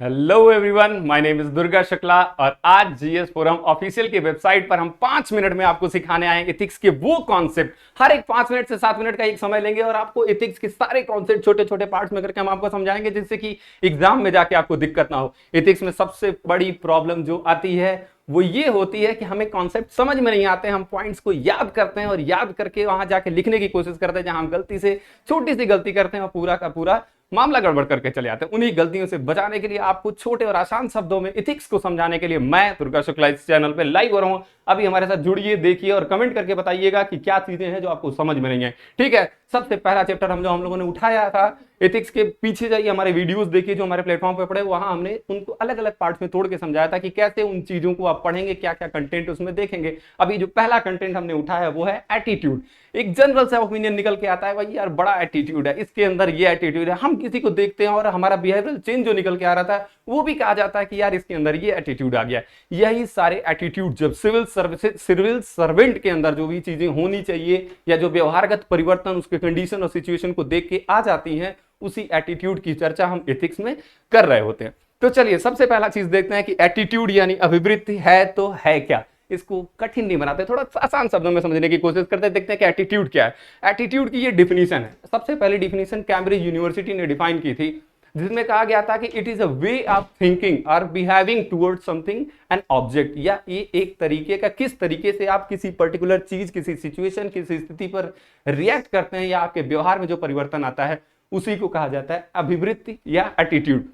Hello everyone, my name is Durga Shukla और आज GS forum official की वेबसाइट पर हम 5 मिनट में आपको सिखाने आए एथिक्स के वो कॉन्सेप्ट। हर एक 5 मिनट से 7 मिनट का एक समय लेंगे और आपको एथिक्स के सारे कॉन्सेप्ट छोटे छोटे पार्ट्स में करके हम आपको समझाएंगे, जिससे कि एग्जाम में जाके आपको दिक्कत ना हो। एथिक्स में सबसे बड़ी प्रॉब्लम जो आती है वो ये होती है कि हमें कॉन्सेप्ट समझ में नहीं आते, हम पॉइंट्स को याद करते हैं और याद करके वहां जाके लिखने की कोशिश करते हैं, जहां हम गलती से छोटी सी गलती करते हैं और पूरा का पूरा मामला गड़बड़ करके चले आते हैं। उन्हीं गलतियों से बचाने के लिए आपको छोटे और आसान शब्दों में एथिक्स को समझाने के लिए मैं दुर्गा शुक्ला इस चैनल पे लाइव हो रहा हूं। अभी हमारे साथ जुड़िए, देखिए और कमेंट करके बताइएगा कि क्या चीजें हैं जो आपको समझ में नहीं है। ठीक है, सबसे पहला चैप्टर हम लोगों ने उठाया था एथिक्स के, पीछे जाइए हमारे वीडियोस देखिए जो हमारे प्लेटफॉर्म पे पड़े, वहां हमने उनको अलग अलग पार्ट्स में तोड़ के समझाया था कि कैसे उन चीजों को आप पढ़ेंगे, क्या क्या कंटेंट उसमें देखेंगे। अभी जो पहला कंटेंट हमने उठाया वो है एटीट्यूड। एक जनरल सा ओपिनियन निकल के आता है, भाई यार बड़ा एटीट्यूड है, इसके अंदर ये एटीट्यूड है। हम किसी को देखते हैं और हमारा बिहेवियरल चेंज जो निकल के आ रहा था वो भी कहा जाता है कि यार इसके अंदर ये एटीट्यूड आ गया। यही सारे एटीट्यूड जब सिविल सर्वेंट के अंदर जो भी चीजें होनी चाहिए या जो व्यवहारगत परिवर्तन उसके कंडीशन और सिचुएशन को देख के आ जाती हैं, उसी एटीट्यूड की चर्चा हम एथिक्स में कर रहे होते हैं। तो चलिए सबसे पहला चीज देखते हैं कि एटीट्यूड यानी अभिवृत्ति है तो है क्या। इसको कठिन नहीं बनाते, थोड़ा आसान शब्दों में समझने की कोशिश करते हैं। देखते हैं कि एटीट्यूड क्या है। एटीट्यूड की ये डिफिनीशन है। सबसे पहली डिफिनीशन कैम्ब्रिज यूनिवर्सिटी ने डिफाइन की थी, जिसमें कहा गया था कि it is a way of thinking और behaving towards something an object, या ये एक तरीके का किस तरीके से आप किसी पर्टिकुलर चीज, किसी सिचुएशन, किसी स्थिति पर रिएक्ट करते हैं या आपके व्यवहार में जो परिवर्तन आता है उसी को कहा जाता है अभिवृत्ति या एटीट्यूड।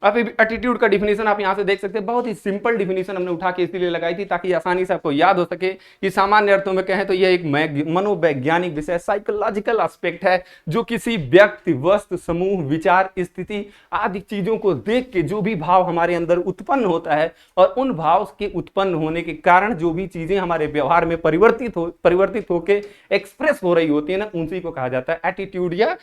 अब एटीट्यूड का डिफिनेशन आप यहां से देख सकते हैं, बहुत ही सिंपल डिफिनेशन हमने उठा के इसलिए लगाई थी ताकि आसानी से आपको याद हो सके कि सामान्य अर्थों में कहें तो यह एक मनोवैज्ञानिक विषय, साइकोलॉजिकल एस्पेक्ट है, जो किसी व्यक्ति, वस्तु, समूह, विचार, स्थिति आदि चीजों को देख के जो भी भाव हमारे अंदर उत्पन्न होता है और उन भाव के उत्पन्न होने के कारण जो भी चीजें हमारे व्यवहार में परिवर्तित होकर एक्सप्रेस हो रही होती है ना, उसी को कहा जाता है एटीट्यूड या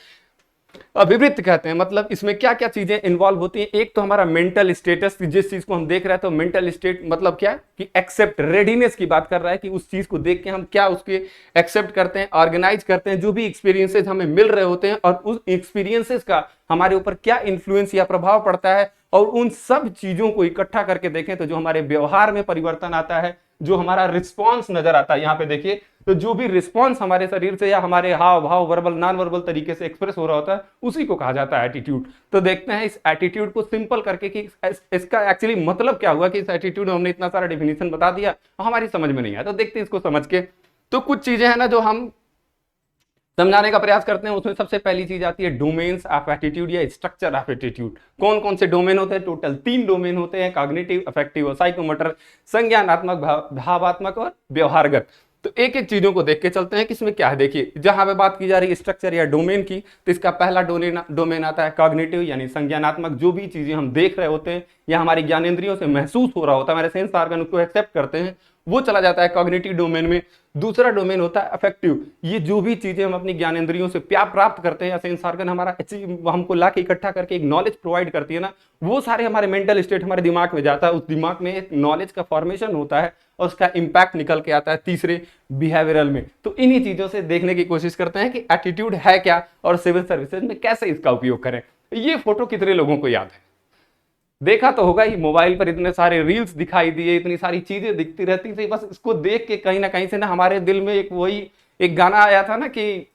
अभिवृत्त कहते हैं। मतलब इसमें क्या क्या चीजें इन्वॉल्व होती हैं। एक तो हमारा मेंटल स्टेटस, जिस चीज को हम देख रहे हैं, तो मेंटल स्टेट मतलब क्या कि एक्सेप्ट, रेडीनेस की बात कर रहा है कि उस चीज को देख के हम क्या उसके एक्सेप्ट करते हैं, ऑर्गेनाइज करते हैं, जो भी एक्सपीरियंसेस हमें मिल रहे होते हैं और उस एक्सपीरियंसेस का हमारे ऊपर क्या इन्फ्लुएंस या प्रभाव पड़ता है, और उन सब चीजों को इकट्ठा करके देखें तो जो हमारे व्यवहार में परिवर्तन आता है, जो हमारा रिस्पॉन्स नजर आता है, यहाँ पे देखिए, तो जो भी रिस्पॉन्स हमारे शरीर से या हमारे हाव भाव, वर्बल नॉन वर्बल तरीके से एक्सप्रेस हो रहा होता है, उसी को कहा जाता है एटीट्यूड। तो देखते हैं इस एटीट्यूड को सिंपल करके कि इसका एक्चुअली मतलब क्या हुआ कि इस एटीट्यूड में हमने इतना सारा डिफिनेशन बता दिया, हमारी समझ में नहीं आया। तो देखते हैं इसको समझ के। तो कुछ चीजें हैं ना जो हम समझाने का प्रयास करते हैं। उसमें सबसे पहली चीज आती है डोमेन्स ऑफ एटीट्यूड या स्ट्रक्चर ऑफ एटीट्यूड। कौन कौन से डोमेन होते हैं? टोटल 3 डोमेन होते हैं, कॉग्निटिव, अफेक्टिव और साइकोमोटर, संज्ञानात्मक, भावात्मक और व्यवहारगत। तो एक एक चीजों को देख के चलते हैं कि इसमें क्या है। देखिए, जहां पे बात की जा रही है स्ट्रक्चर या डोमेन की, तो इसका पहला डोमेन आता है कॉग्निटिव यानी संज्ञानात्मक। जो भी चीजें हम देख रहे होते हैं या हमारी ज्ञानेंद्रियों से महसूस हो रहा होता है, हमारे सेंस ऑर्गन उसको एक्सेप्ट करते हैं, वो चला जाता है कॉग्निटिव डोमेन में। दूसरा डोमेन होता है अफेक्टिव। ये जो भी चीजें हम अपनी ज्ञानेंद्रियों से प्राप्त करते हैं या सेंस ऑर्गन हमारा हमको ला के इकट्ठा करके एक नॉलेज प्रोवाइड करती है ना, वो सारे हमारे मेंटल स्टेट हमारे दिमाग में जाता है। उस दिमाग में एक नॉलेज का फॉर्मेशन होता है और उसका इंपैक्ट निकल के आता है तीसरे बिहेवियरल में। तो इन्हीं चीजों से देखने की कोशिश करते हैं कि एटीट्यूड है क्या और सिविल सर्विसेज में कैसे इसका उपयोग करें। ये फोटो कितने लोगों को याद है? देखा तो होगा ही, मोबाइल पर इतने सारे रील्स दिखाई दिए, इतनी सारी चीजें दिखती रहती थी, बस इसको देख के कहीं ना कहीं से ना हमारे दिल में एक गाना आया था ना कि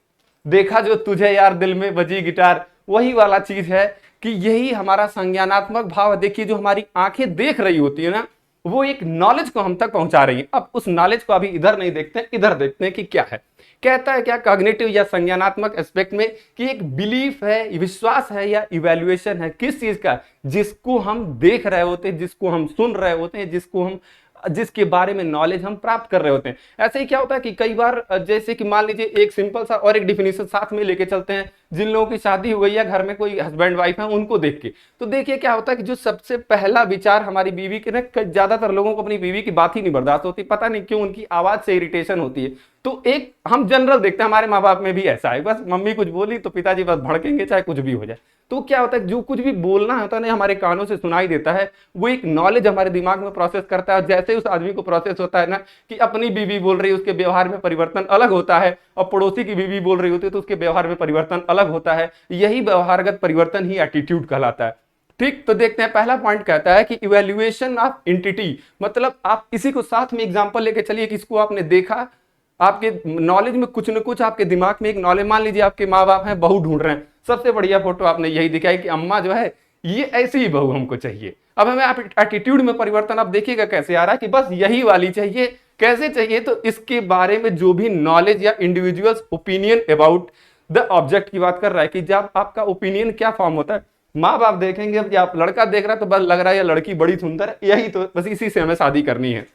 देखा जो तुझे यार दिल में बजी गिटार, वही वाला चीज है कि यही हमारा संज्ञानात्मक भाव। देखिए, जो हमारी आंखें देख रही होती है ना, वो एक नॉलेज को हम तक पहुंचा रही है। अब उस नॉलेज को अभी इधर नहीं देखते, इधर देखते हैं कि क्या है। कहता है क्या कॉग्निटिव या संज्ञानात्मक एस्पेक्ट में कि एक बिलीफ है, विश्वास है या इवैल्यूएशन है, किस चीज का? जिसको हम देख रहे होते हैं, जिसको हम सुन रहे होते हैं, जिसके बारे में नॉलेज हम प्राप्त कर रहे होते हैं। ऐसे ही क्या होता है कि कई बार, जैसे कि मान लीजिए एक सिंपल सा और एक डिफिनेशन साथ में लेके चलते हैं, जिन लोगों की शादी हो गई या घर में कोई हस्बैंड वाइफ है, उनको देख के तो देखिए क्या होता है कि जो सबसे पहला विचार हमारी बीवी के ना, ज्यादातर लोगों को अपनी बीवी की बात ही नहीं बर्दाश्त होती, पता नहीं क्यों, उनकी आवाज से इरिटेशन होती है। तो एक हम जनरल देखते हैं, हमारे माँ बाप में भी ऐसा है, बस मम्मी कुछ बोली तो पिताजी बस भड़केंगे, चाहे कुछ भी हो जाए। तो क्या होता है, जो कुछ भी बोलना होता है ना, हमारे कानों से सुनाई देता है, वो एक नॉलेज हमारे दिमाग में प्रोसेस करता है। जैसे उस आदमी को प्रोसेस होता है ना कि अपनी बीवी बोल रही है, उसके व्यवहार में परिवर्तन अलग होता है, और पड़ोसी की बीवी बोल रही होती है तो उसके व्यवहार में परिवर्तन अलग होता है। यही व्यवहारगत परिवर्तन ही एटीट्यूड कहलाता है। ठीक, तो देखते हैं पहला पॉइंट कहता है कि इवैल्यूएशन ऑफ एंटिटी, मतलब आप इसी को साथ में एग्जांपल लेके चलिए कि इसको आपने देखा, आपके नॉलेज में कुछ न कुछ आपके दिमाग में एक नॉलेज, मान लीजिए आपके माँ बाप हैं, बहू ढूंढ रहे हैं, सबसे बढ़िया फोटो आपने यही दिखाई कि अम्मा जो है ये ऐसी ही बहू हमको चाहिए। अब हमें आप एटीट्यूड में परिवर्तन आप देखिएगा कैसे आ रहा है कि बस यही वाली चाहिए। कैसे चाहिए? तो इसके बारे में जो भी नॉलेज या individuals opinion about the object की बात कर रहा है कि जब आपका ओपिनियन क्या फॉर्म होता है, माँ बाप देखेंगे, अब आप लड़का देख रहा है तो बस लग रहा है ये लड़की बड़ी सुंदर है, यही तो बस इसी से हमें शादी करनी है।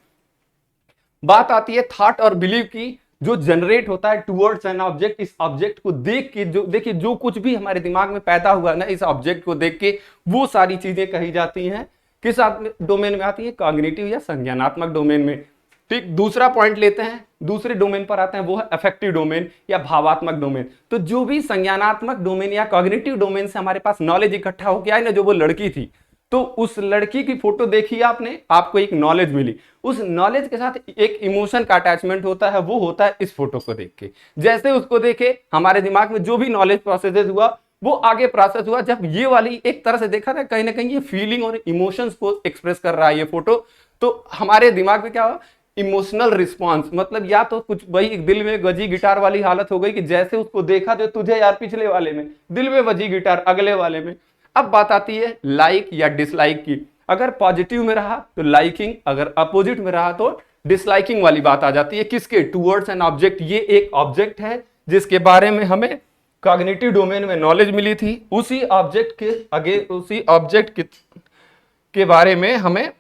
बात आती है थॉट और बिलीव की, जो जनरेट होता है टुवर्ड्स एन ऑब्जेक्ट, इस ऑब्जेक्ट को देख के, जो देखिए जो कुछ भी हमारे दिमाग में पैदा हुआ ना इस ऑब्जेक्ट को देख के, वो सारी चीजें कही जाती हैं किस डोमेन में आती है? कॉग्निटिव या संज्ञानात्मक डोमेन में। ठीक, दूसरा पॉइंट लेते हैं, दूसरे डोमेन पर आते हैं, वो है अफेक्टिव डोमेन या भावात्मक डोमेन। तो जो भी संज्ञानात्मक डोमेन या कॉग्निटिव डोमेन से हमारे पास नॉलेज इकट्ठा हो गया है ना, जो वो लड़की थी, तो उस लड़की की फोटो देखी आपने, आपको एक नॉलेज मिली, उस नॉलेज के साथ एक इमोशन का अटैचमेंट होता है, वो होता है इस फोटो को देख के। जैसे उसको देखे हमारे दिमाग में जो भी नॉलेज प्रोसेस हुआ वो आगे प्रोसेस हुआ, जब ये वाली एक तरह से देखा था कहीं ना कहीं ये फीलिंग और इमोशंस को एक्सप्रेस कर रहा है ये फोटो, तो हमारे दिमाग में क्या हुआ? इमोशनल रिस्पॉन्स, मतलब या तो कुछ वही दिल में बजी गिटार वाली हालत हो गई कि जैसे उसको देखा जो तुझे यार पिछले वाले में दिल में बजी गिटार, अगले वाले में। अब बात आती है लाइक या डिसलाइक की, अगर पॉजिटिव में रहा तो लाइकिंग, अगर अपोजिट में रहा तो डिसलाइकिंग वाली बात आ जाती है। किसके? Towards an object. ये एक ऑब्जेक्ट है जिसके बारे में हमें कॉग्निटिव डोमेन में नॉलेज मिली थी, उसी ऑब्जेक्ट के बारे में हमें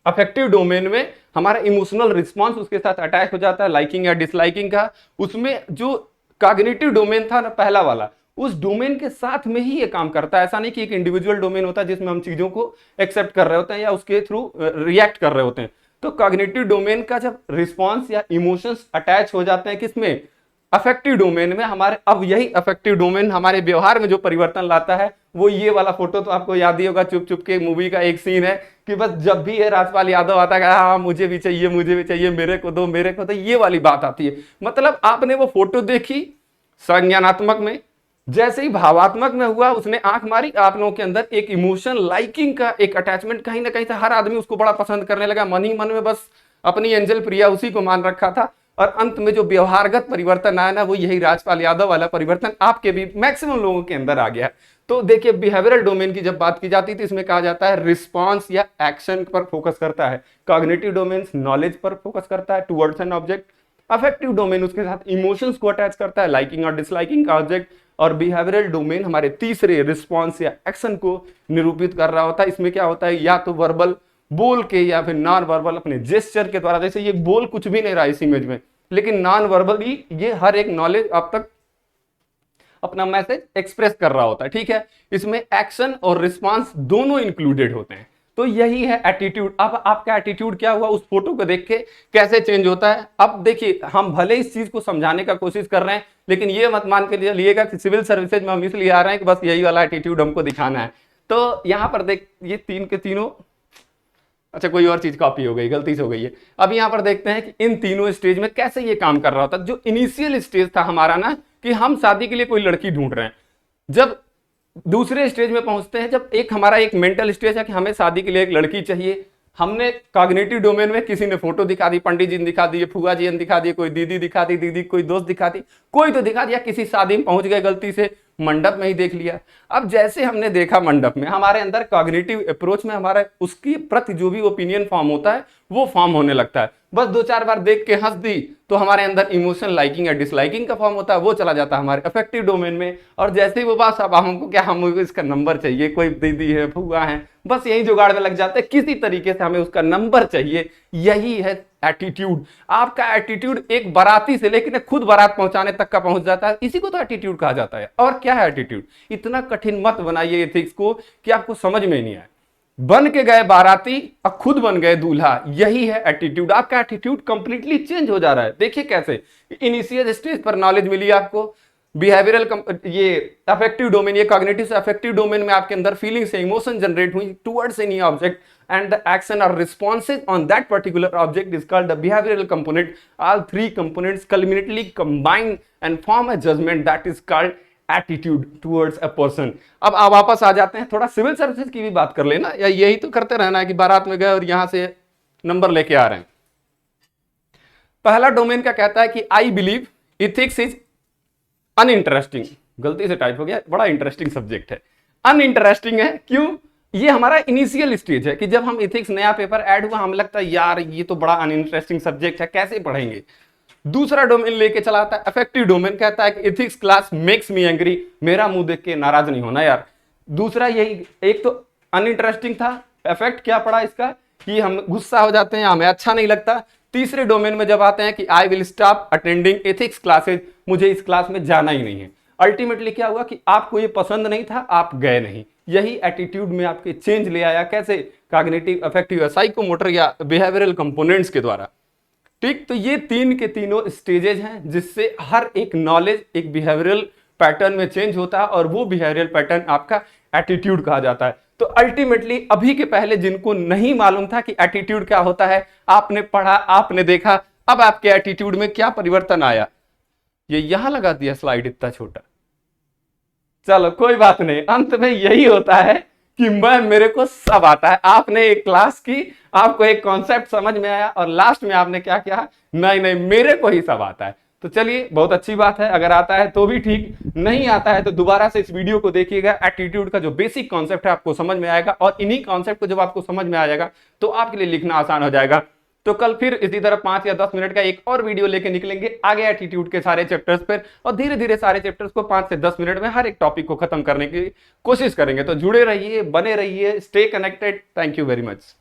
अफेक्टिव डोमेन में हमारा इमोशनल रिस्पॉन्स उसके साथ अटैच हो जाता है, लाइकिंग या डिसलाइकिंग का। उसमें जो कॉग्निटिव डोमेन था ना पहला वाला, उस डोमेन के साथ में ही ये काम करता है। ऐसा नहीं कि एक इंडिविजुअल डोमेन होता है जिसमें हम चीजों को एक्सेप्ट कर रहे होते हैं या उसके थ्रू रिएक्ट कर रहे होते हैं। तो कॉग्निटिव डोमेन का जब रिस्पॉन्स या इमोशंस अटैच हो जाते हैं किसमें? अफेक्टिव डोमेन में हमारे। अब यही अफेक्टिव डोमेन हमारे व्यवहार में जो परिवर्तन लाता है, वो ये वाला फोटो तो आपको याद ही होगा, चुप चुप के मूवी का एक सीन है कि बस जब भी ये राजपाल यादव आता है, हाँ मुझे भी चाहिए, मुझे भी चाहिए, मेरे को दो, मेरे को दो, ये वाली बात आती है। मतलब आपने वो फोटो देखी संज्ञानात्मक में, जैसे ही भावात्मक में हुआ, उसने आंख मारी, आप लोगों के अंदर एक इमोशन लाइकिंग का एक अटैचमेंट कहीं ना कहीं था, हर आदमी उसको बड़ा पसंद करने लगा, मन ही मन में बस अपनी एंजल प्रिया उसी को मान रखा था। और अंत में जो व्यवहारगत परिवर्तन आया ना, वो यही राजपाल यादव वाला परिवर्तन आपके भी मैक्सिमम लोगों के अंदर आ गया। तो देखिए बिहेवियरल डोमेन की जब बात की जाती थी, इसमें कहा जाता है रिस्पॉन्स या एक्शन पर फोकस करता है, कॉग्निटिव डोमेन नॉलेज पर फोकस करता है towards an object, affective domain उसके साथ इमोशंस को अटैच करता है, लाइकिंग और डिसलाइकिंग का ऑब्जेक्ट, और बिहेवियरल डोमेन हमारे तीसरे रिस्पॉन्स या एक्शन को निरूपित कर रहा होता है। इसमें क्या होता है? या तो वर्बल बोल के या फिर नॉन वर्बल अपने जेस्चर के द्वारा, जैसे ये बोल कुछ भी नहीं रहा इस इमेज में, लेकिन नॉन वर्बली ये हर एक नॉलेज अब तक अपना मैसेज एक्सप्रेस कर रहा होता है। ठीक है, इसमें एक्शन और रिस्पांस दोनों इंक्लूडेड होते हैं। तो यही है एटीट्यूड। अब आपका एटीट्यूड क्या हुआ उस फोटो को देख के, कैसे चेंज होता है? अब देखिए हम भले इस चीज को समझाने का कोशिश कर रहे हैं, लेकिन ये मत मान के चलिएगा कि सिविल सर्विसेज में हम इसलिए आ रहे हैं कि बस यही वाला एटीट्यूड हमको दिखाना है। तो यहां पर देख, ये तीन के तीनों, अच्छा कोई और चीज कॉपी हो गई, गलती से हो गई है। अब यहां पर देखते हैं कि इन तीनों स्टेज में कैसे ये काम कर रहा होता है। जो इनिशियल स्टेज था हमारा ना, कि हम शादी के लिए कोई लड़की ढूंढ रहे हैं, जब दूसरे स्टेज में पहुंचते हैं, जब एक हमारा एक मेंटल स्टेज है कि हमें शादी के लिए एक लड़की चाहिए, हमने कॉग्निटिव डोमेन में किसी ने फोटो दिखा दी, पंडित जी ने दिखा दी, फुआ जी ने दिखा दी, कोई दीदी दिखा दी, दीदी कोई दोस्त दिखा दी, कोई तो दिखा दिया, किसी शादी में पहुंच गए गलती से, मंडप में ही देख लिया। अब जैसे हमने देखा मंडप में, हमारे अंदर कॉग्निटिव अप्रोच में हमारा उसकी प्रति जो भी ओपिनियन फॉर्म होता है वो फॉर्म होने लगता है। बस दो चार बार देख के हंस दी तो हमारे अंदर इमोशन लाइकिंग या डिसलाइकिंग का फॉर्म होता है, वो चला जाता है हमारे अफेक्टिव डोमेन में। और जैसे ही वो बात, अब हमको क्या, हमको इसका नंबर चाहिए, कोई दीदी है, फुआ है, बस यही जुगाड़ में लग जाते हैं, किसी तरीके से हमें उसका नंबर चाहिए। यही है एटीट्यूड। आपका एटीट्यूड एक बाराती से लेकर खुद बारात पहुंचाने तक का पहुंच जाता है, इसी को तो एटीट्यूड कहा जाता है। और क्या है एटीट्यूड? इतना कठिन मत बनाइए एथिक्स को कि आपको समझ में नहीं आए। बन के गए बाराती और खुद बन गए दूल्हा, यही है एटीट्यूड। आपका एटीट्यूड कंप्लीटली चेंज हो जा रहा है। देखिए कैसे, इनिशियल स्टेज पर नॉलेज मिली आपको, बिहेवियरल ये अफेक्टिव डोमेन, ये कॉग्निटिव से अफेक्टिव डोमेन में आपके अंदर फीलिंग से इमोशन जनरेट हुई towards any object, and the action or responses on that particular object is called the behavioral component. All three components culminately combine and form a judgment that is called attitude towards a person. अब आप वापस आ जाते हैं, थोड़ा civil services की भी बात कर लेना, या यही तो करते रहना है कि बारात में गए और यहां से नंबर लेके आ रहे हैं। पहला डोमेन क्या कहता है कि I believe ethics is uninteresting. गलती से टाइप हो गया, बड़ा इंटरेस्टिंग सब्जेक्ट है। अनइंटरेस्टिंग है क्यों? ये हमारा इनिशियल स्टेज है कि जब हम इथिक्स नया पेपर ऐड हुआ, हमें लगता है यार ये तो बड़ा अनइंटरेस्टिंग सब्जेक्ट है, कैसे पढ़ेंगे। दूसरा डोमेन लेके चलाता है अफेक्टिव डोमेन, कहता है कि ethics class makes me angry, मेरा मुंह देख के नाराज नहीं होना यार। दूसरा यही, एक तो अनइंटरेस्टिंग था, इफेक्ट क्या पड़ा इसका कि हम गुस्सा हो जाते हैं, हमें अच्छा नहीं लगता। तीसरे डोमेन में जब आते हैं कि I will stop attending ethics classes, मुझे इस क्लास में जाना ही नहीं है। अल्टीमेटली क्या हुआ कि आपको ये पसंद नहीं था, आप गए नहीं। यही एटीट्यूड में आपके चेंज ले आया, कैसे? कॉग्निटिव, अफेक्टिव, साइकोमोटर या बिहेवियरल कंपोनेंट्स के द्वारा। ठीक, तो ये तीन के तीनों स्टेजेस हैं जिससे हर एक नॉलेज एक बिहेवियरल पैटर्न में चेंज होता है, और वो बिहेवियरल पैटर्न आपका एटीट्यूड कहा जाता है। तो अल्टीमेटली अभी के पहले जिनको नहीं मालूम था कि एटीट्यूड क्या होता है, आपने पढ़ा, आपने देखा, अब आपके एटीट्यूड में क्या परिवर्तन आया। ये यहां लगा दिया स्लाइड इतना छोटा, चलो कोई बात नहीं। अंत में यही होता है कि मेरे को सब आता है। आपने एक क्लास की, आपको एक कॉन्सेप्ट समझ में आया, और लास्ट में आपने क्या किया? नहीं मेरे को ही सब आता है। तो चलिए, बहुत अच्छी बात है, अगर आता है तो भी ठीक, नहीं आता है तो दोबारा से इस वीडियो को देखिएगा। एटीट्यूड का जो बेसिक कॉन्सेप्ट है आपको समझ में आएगा, और इन्हीं कॉन्सेप्ट को जब आपको समझ में आ जाएगा तो आपके लिए लिखना आसान हो जाएगा। तो कल फिर इसी तरह 5 या 10 मिनट का एक और वीडियो लेके निकलेंगे आगे एटीट्यूड के सारे चैप्टर्स पर, और धीरे धीरे सारे चैप्टर्स को 5 से 10 मिनट में हर एक टॉपिक को खत्म करने की कोशिश करेंगे। तो जुड़े रहिए, बने रहिए, stay connected. Thank you very much.